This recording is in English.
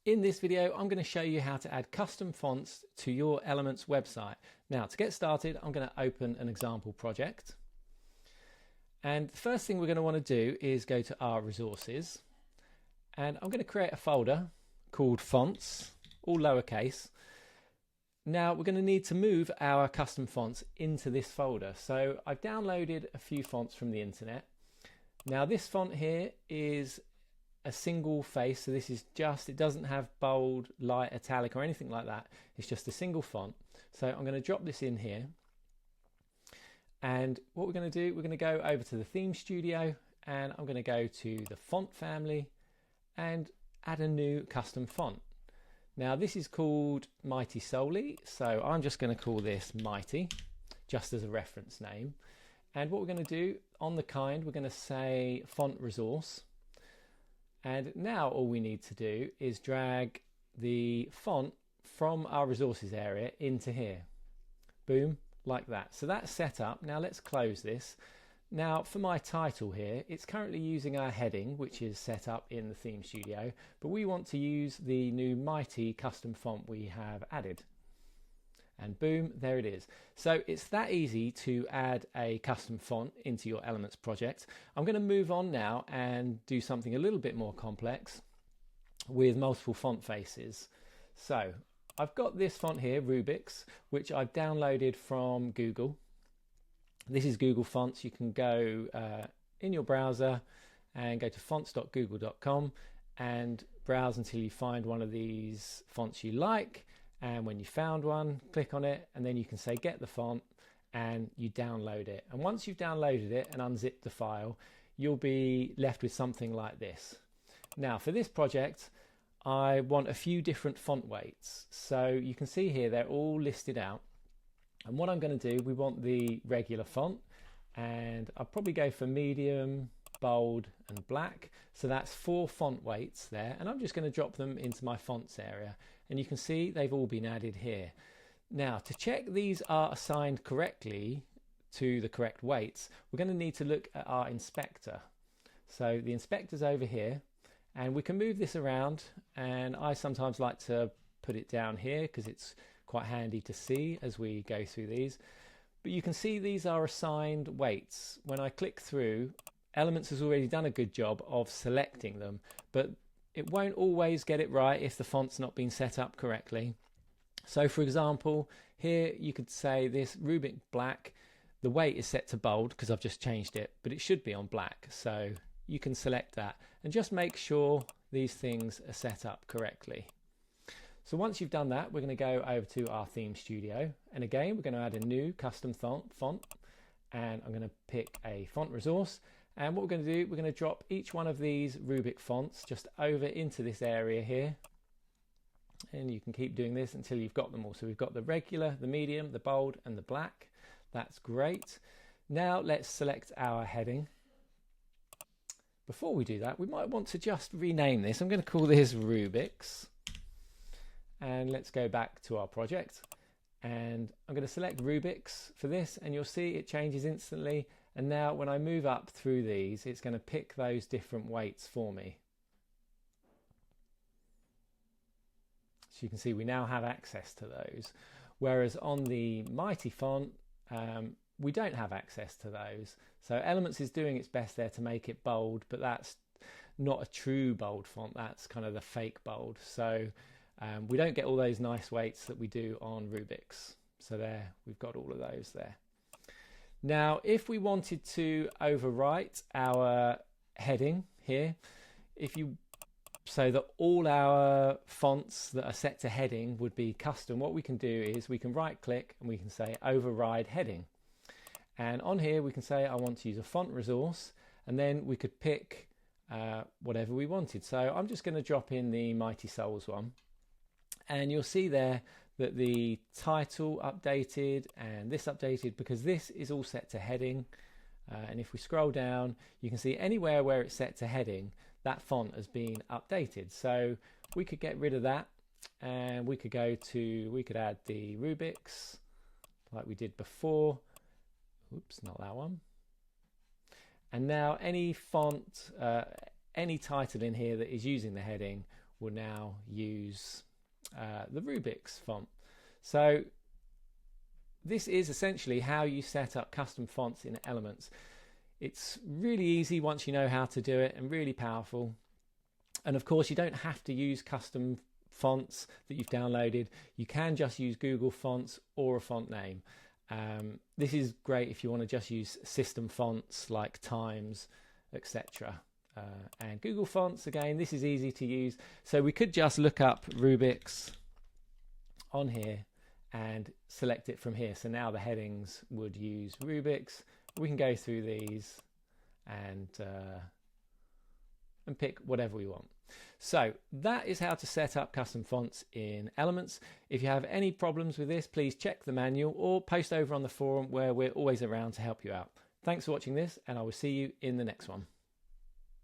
In this video, I'm going to show you how to add custom fonts to your Elements website. Now, to get started, I'm going to open an example project. And the first thing we're going to want to do is go to our resources. And I'm going to create a folder called Fonts, all lowercase. Now, we're going to need to move our custom fonts into this folder. So I've downloaded a few fonts from the internet. Now, this font here is a single face, so this is just, it doesn't have bold, light, italic or anything like that. It's just a single font. So I'm going to drop this in here, and what we're going to do, we're going to go over to the theme studio, and I'm going to go to the font family and add a new custom font. Now this is called Mighty Solely, so I'm just going to call this Mighty just as a reference name. And what we're going to do on the kind, we're going to say font resource. And now all we need to do is drag the font from our resources area into here. Boom, like that. So that's set up. Now let's close this. Now for my title here, it's currently using our heading, which is set up in the theme studio, but we want to use the new Mighty custom font we have added. And boom, there it is. So it's that easy to add a custom font into your Elements project. I'm going to move on now and do something a little bit more complex with multiple font faces. So I've got this font here, Rubix, which I've downloaded from Google. This is Google Fonts. You can go in your browser and go to fonts.google.com and browse until you find one of these fonts you like. And when you found one, click on it, and then you can say get the font, and you download it. And once you've downloaded it and unzipped the file, you'll be left with something like this. Now for this project, I want a few different font weights. So you can see here they're all listed out. And what I'm going to do, we want the regular font, and I'll probably go for medium, bold and black. So that's 4 font weights there, and I'm just going to drop them into my fonts area, and you can see they've all been added here. Now to check these are assigned correctly to the correct weights, we're going to need to look at our inspector. So the inspector's over here, and we can move this around, and I sometimes like to put it down here because it's quite handy to see as we go through these. But you can see these are assigned weights. When I click through, Elements has already done a good job of selecting them, but it won't always get it right if the font's not been set up correctly. So for example, here you could say this Rubik Black, the weight is set to bold because I've just changed it, but it should be on black. So you can select that and just make sure these things are set up correctly. So once you've done that, we're going to go over to our theme studio, and again we're going to add a new custom font, and I'm going to pick a font resource. And what we're going to do, we're going to drop each one of these Rubik fonts just over into this area here. And you can keep doing this until you've got them all. So we've got the regular, the medium, the bold and the black. That's great. Now let's select our heading. Before we do that, we might want to just rename this. I'm going to call this Rubix. And let's go back to our project. And I'm going to select Rubix for this, and you'll see it changes instantly. And now when I move up through these, it's going to pick those different weights for me. So you can see we now have access to those. Whereas on the Mighty font, we don't have access to those. So Elements is doing its best there to make it bold, but that's not a true bold font. That's kind of the fake bold. So we don't get all those nice weights that we do on Rubix. So there, we've got all of those there. Now, if we wanted to overwrite our heading here, so that all our fonts that are set to heading would be custom, what we can do is we can right click and we can say override heading. And on here we can say I want to use a font resource, and then we could pick whatever we wanted. So I'm just going to drop in the Mighty Souls one, and you'll see there that the title updated and this updated because this is all set to heading. And if we scroll down, you can see anywhere where it's set to heading, that font has been updated. So we could get rid of that, and we could add the Rubix like we did before. Oops, not that one. And now any font, any title in here that is using the heading, will now use the Rubix font. So this is essentially how you set up custom fonts in Elements. It's really easy once you know how to do it, and really powerful. And of course, you don't have to use custom fonts that you've downloaded. You can just use Google Fonts or a font name. This is great if you want to just use system fonts like Times, etc. And Google Fonts, again, this is easy to use. So we could just look up Rubix on here and select it from here. So now the headings would use Rubix. We can go through these and pick whatever we want. So that is how to set up custom fonts in Elements. If you have any problems with this, please check the manual or post over on the forum, where we're always around to help you out. Thanks for watching this, and I will see you in the next one.